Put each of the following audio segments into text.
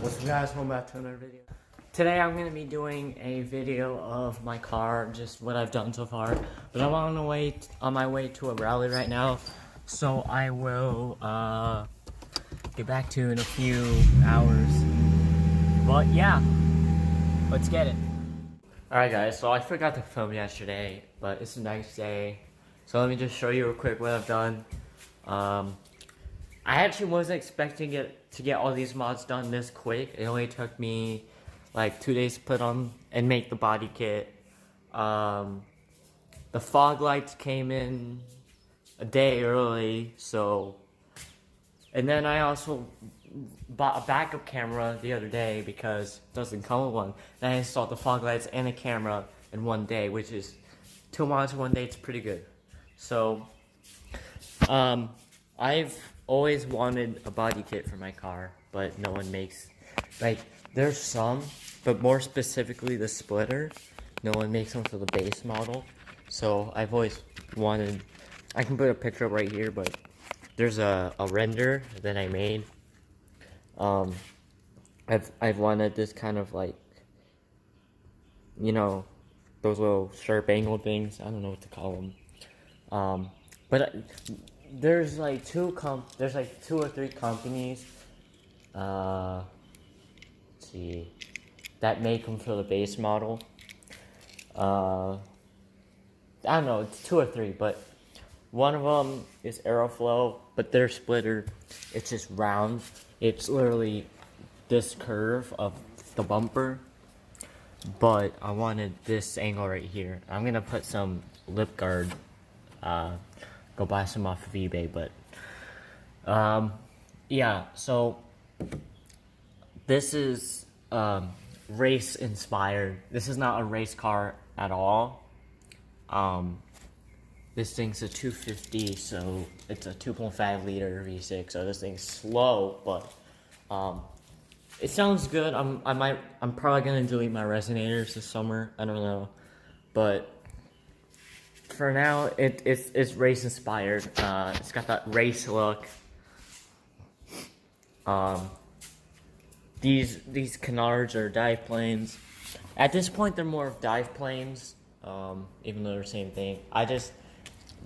What's up guys, welcome back to another video. Today I'm going to be doing a video of my car, just what I've done so far. But I'm on my way to a rally right now, so I will get back to you in a few hours. But yeah, let's get it. Alright guys, so I forgot to film yesterday, but it's a nice day. So let me just show you real quick what I've done. I actually wasn't expecting to get all these mods done this quick. It only took me like 2 days to put on and make the body kit. The fog lights came in a day early, so. And then I also bought a backup camera the other day because it doesn't come with one. And I installed the fog lights and a camera in one day, which is 2 mods in 1 day. It's pretty good. So, I've always wanted a body kit for my car, but no one makes, like, there's some, but more specifically the splitter, no one makes them for the base model. So I've always wanted, I can put a picture up right here, but there's a render that I made. I've wanted this kind of, like, you know, those little sharp angle things, I don't know what to call them. But there's like two or three companies, let's see, that make them for the base model. I don't know, it's 2 or 3, but one of them is Aeroflow, but their splitter, it's just round. It's literally this curve of the bumper, but I wanted this angle right here. I'm gonna put some lip guard, go buy some off of eBay, but yeah, so this is race inspired. This is not a race car at all. This thing's a 250, so it's a 2.5 liter V6, so this thing's slow, but it sounds good. I'm probably gonna delete my resonators this summer, I don't know, but for now, it's race inspired. It's got that race look. These canards are dive planes. At this point, they're more of dive planes, even though they're the same thing.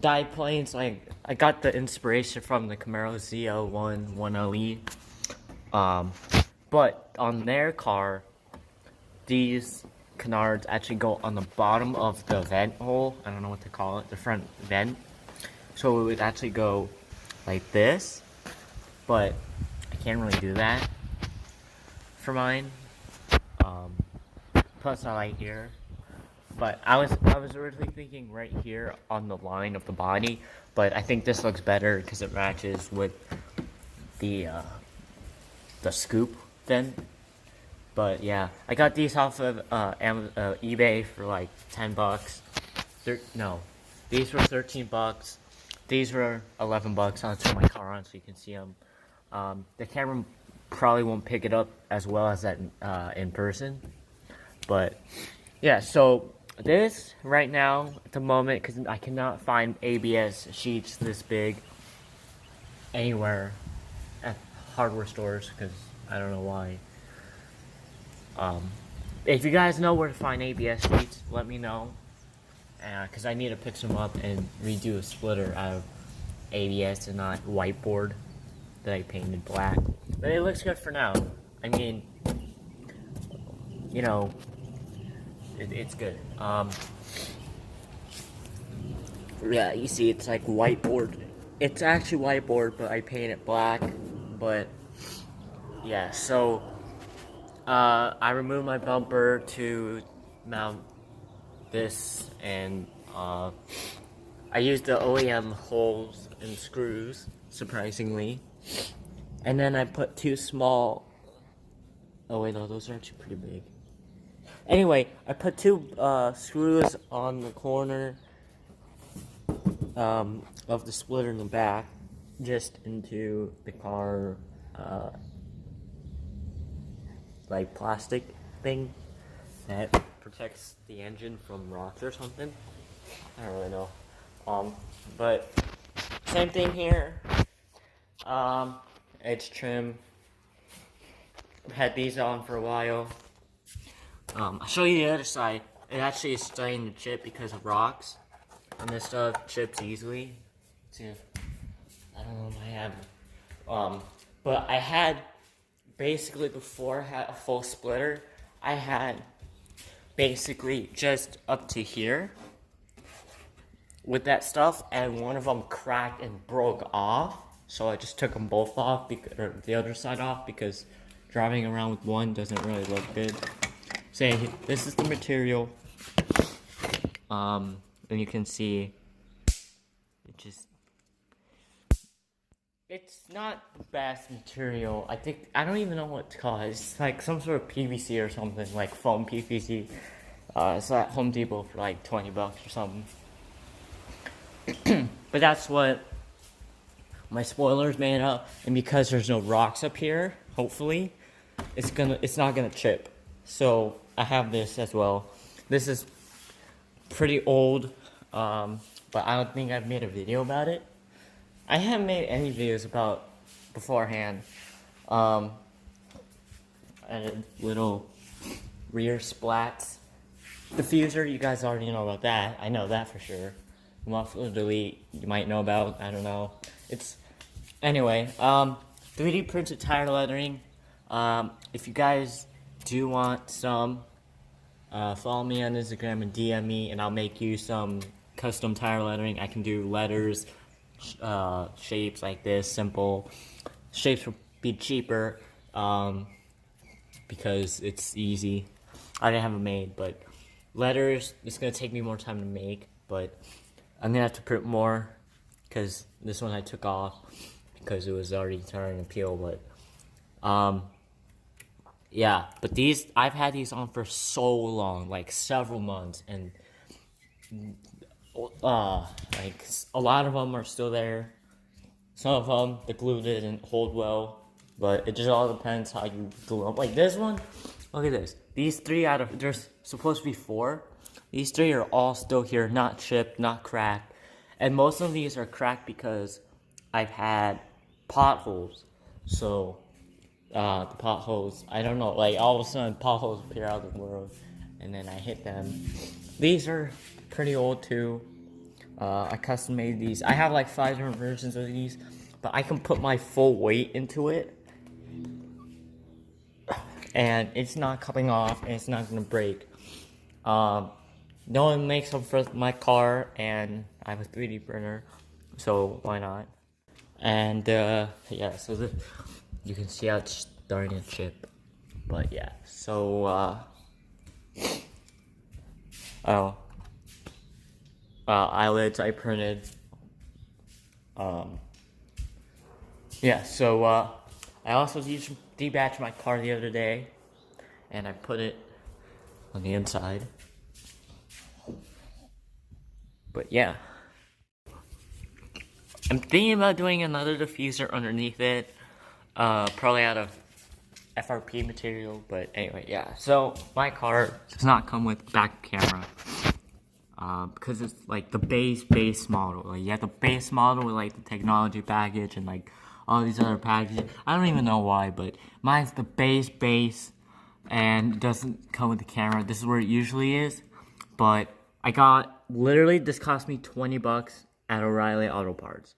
Dive planes, like, I got the inspiration from the Camaro ZL1 1LE. But on their car, these canards actually go on the bottom of the vent hole. I don't know what to call it, the front vent. So it would actually go like this, but I can't really do that for mine. Plus I like here, but I was originally thinking right here on the line of the body, but I think this looks better because it matches with the scoop vent. But yeah, I got these off of eBay for like 10 bucks. These were 13 bucks. These were 11 bucks. I'll turn my car on so you can see them. The camera probably won't pick it up as well as that in person. But yeah, so this right now at the moment, because I cannot find ABS sheets this big anywhere at hardware stores, because I don't know why. If you guys know where to find ABS sheets, let me know, because I need to pick some up and redo a splitter out of ABS and not whiteboard that I painted black. But it looks good for now. I mean, you know, it's good. Yeah, you see, it's like whiteboard. It's actually whiteboard, but I paint it black. But yeah, so I removed my bumper to mount this, and I used the OEM holes and screws, surprisingly. And then I put 2 small, oh wait, no, those are actually pretty big. Anyway, I put 2 screws on the corner of the splitter in the back, just into the car, like plastic thing that protects the engine from rocks or something. I don't really know. But same thing here. Edge trim. had these on for a while. I'll show you the other side. It actually is starting to chip because of rocks. And this stuff chips easily. See if, I don't know if I have. But I had, basically before I had a full splitter, I had basically just up to here with that stuff, and one of them cracked and broke off. So I just took them both off, or the other side off, because driving around with one doesn't really look good. So this is the material. And you can see it's not the best material. I don't even know what it's called. It's like some sort of PVC or something, like foam PVC. It's at Home Depot for like 20 bucks or something. But that's what my spoiler's made of, and because there's no rocks up here, hopefully, it's not gonna chip. So I have this as well. This is pretty old, but I don't think I've made a video about it. I haven't made any videos about beforehand. And little rear splats. Diffuser, you guys already know about that. I know that for sure. Muffler delete, you might know about. I don't know. Anyway. 3D printed tire lettering. If you guys do want some, follow me on Instagram and DM me, and I'll make you some custom tire lettering. I can do letters, shapes like this, simple shapes will be cheaper, because it's easy. I didn't have them made, but letters, it's gonna take me more time to make, but I'm gonna have to print more, because this one I took off because it was already starting to peel. But yeah, but these, I've had these on for so long, like several months, and like a lot of them are still there. Some of them, the glue didn't hold well, but it just all depends how you glue them. Like this one, look at this. These three out of, there's supposed to be 4. These 3 are all still here, not chipped, not cracked. And most of these are cracked because I've had potholes. So, the potholes, I don't know, like all of a sudden potholes appear out of the world, and then I hit them. These are pretty old too. I custom made these. I have like 5 different versions of these, but I can put my full weight into it, and it's not coming off, and it's not gonna break. No one makes them for my car, and I have a 3D printer, so why not? And yeah, so you can see how it's starting to chip. But yeah, so eyelids I printed. Yeah, so I also debatched my car the other day, and I put it on the inside. But yeah, I'm thinking about doing another diffuser underneath it, probably out of FRP material. But anyway, yeah, so my car does not come with back camera, because it's like the base model. Like you have the base model with like the technology package and like all these other packages. I don't even know why, but mine's the base, and it doesn't come with the camera. This is where it usually is, but I got, literally, this cost me 20 bucks at O'Reilly Auto Parts.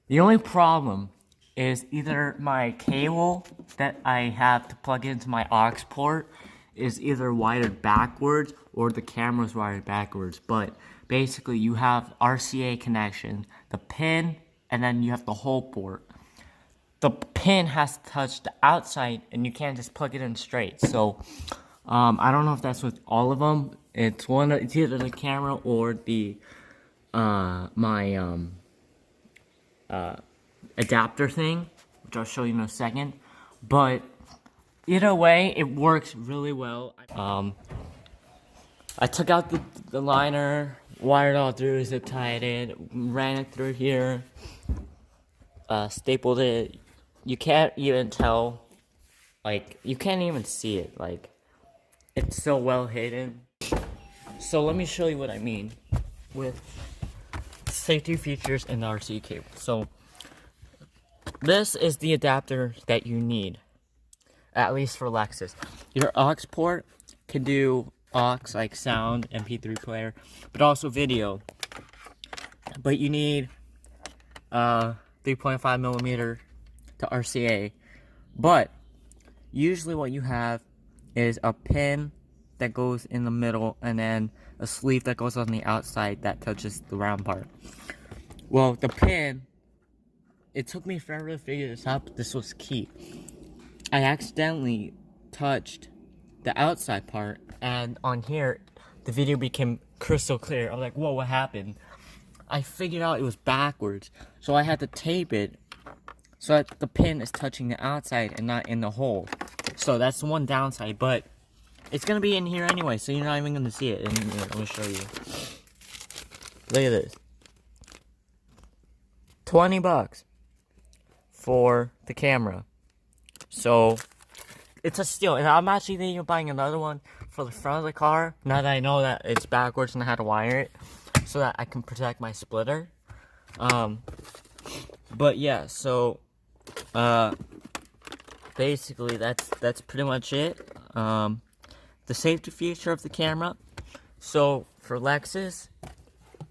The only problem is either my cable that I have to plug into my aux port is either wired backwards or the camera's wired backwards. But basically, you have RCA connection, the pin, and then you have the whole port. The pin has to touch the outside, and you can't just plug it in straight. So, I don't know if that's with all of them. It's either the camera or the my adapter thing, which I'll show you in a second. But either way, it works really well. I took out the liner, wired all through, zip tied it, ran it through here, stapled it. You can't even tell, like, you can't even see it, like, it's so well hidden. So let me show you what I mean with safety features and the RC cable. So this is the adapter that you need. at least for Lexus. Your aux port can do aux, like sound, MP3 player, but also video. But you need 3.5 millimeter to RCA. But usually what you have is a pin that goes in the middle and then a sleeve that goes on the outside that touches the round part. Well, the pin, it took me forever to figure this out, but this was key. I accidentally touched the outside part, and on here, the video became crystal clear. I was like, whoa, what happened? I figured out it was backwards, so I had to tape it so that the pin is touching the outside and not in the hole. So that's the one downside, but it's gonna be in here anyway, so you're not even gonna see it. And here, let me show you. Look at this. $20 for the camera. So it's a steal, and I'm actually thinking of buying another one for the front of the car now that I know that it's backwards and how to wire it, so that I can protect my splitter. But yeah, so basically that's pretty much it. The safety feature of the camera. So for Lexus,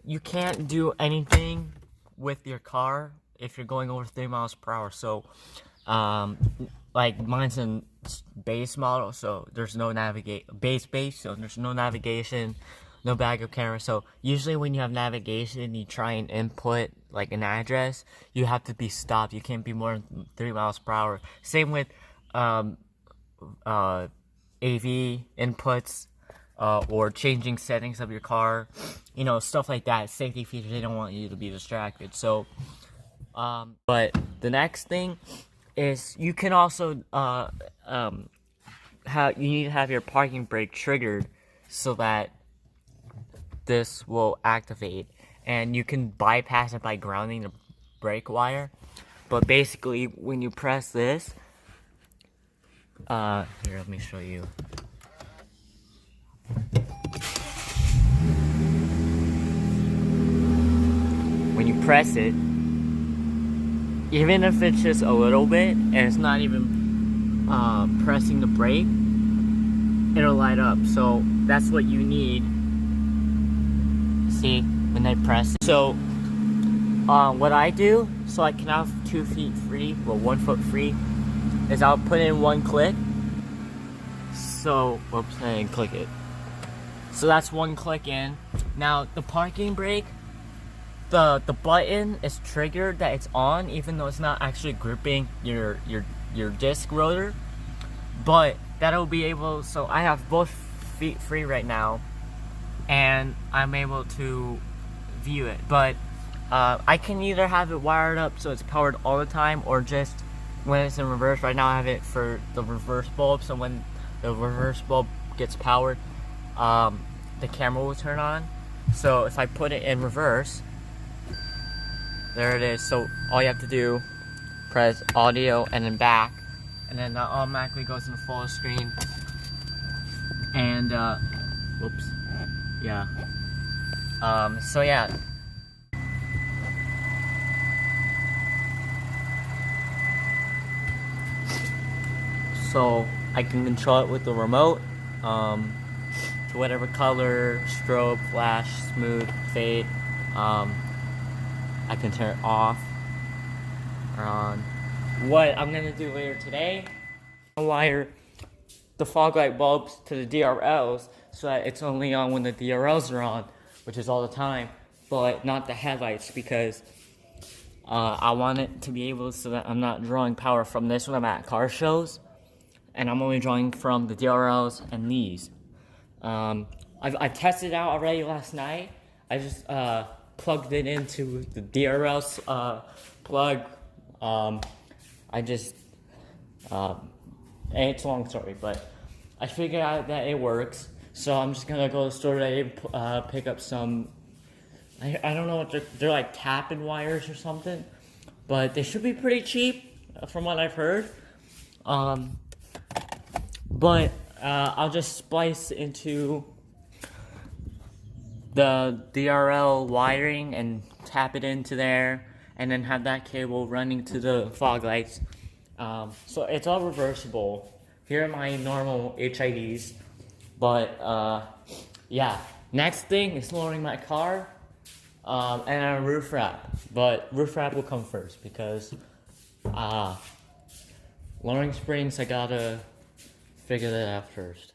you can't do anything with your car if you're going over 3 miles per hour. So like mine's a base model, so there's no base, so there's no navigation, no backup camera. So usually when you have navigation, you try and input like an address, you have to be stopped. You can't be more than 3 miles per hour. Same with AV inputs, or changing settings of your car, you know, stuff like that. Safety features, they don't want you to be distracted. So but the next thing is you can also you need to have your parking brake triggered so that this will activate, and you can bypass it by grounding the brake wire. But basically when you press this, here, let me show you. When you press it, even if it's just a little bit and it's not even pressing the brake, it'll light up. So that's what you need. See, when I press it. So what I do, so I can have 2 feet free, well 1 foot free, is I'll put in 1 click. So, whoops, I didn't click it. So that's 1 click in. Now the parking brake, the button is triggered that it's on, even though it's not actually gripping your disc rotor. But that'll be able, so I have both feet free right now, and I'm able to view it. But I can either have it wired up so it's powered all the time, or just when it's in reverse. Right now I have it for the reverse bulb, so when the reverse bulb gets powered, the camera will turn on. So if I put it in reverse, there it is. So all you have to do, press audio and then back, and then that automatically goes into full screen. And whoops, yeah. So yeah. So I can control it with the remote to whatever color, strobe, flash, smooth, fade. I can turn it off or on. What I'm gonna do later today, I'll wire the fog light bulbs to the DRLs so that it's only on when the DRLs are on, which is all the time, but not the headlights, because I want it to be able so that I'm not drawing power from this when I'm at car shows, and I'm only drawing from the DRLs and these. I've tested it out already last night. I just plugged it into the DRL's plug. And it's a long story, but I figured out that it works. So I'm just gonna go to the store today and pick up some, I don't know what they're like tap-in wires or something, but they should be pretty cheap from what I've heard. But I'll just splice into the DRL wiring and tap it into there, and then have that cable running to the fog lights. So it's all reversible, here are my normal HIDs. But yeah, next thing is lowering my car and a roof wrap. But roof wrap will come first because lowering springs, I gotta figure that out first.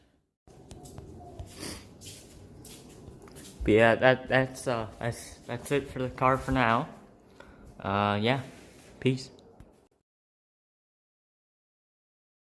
But yeah, that's it for the car for now. Yeah, peace.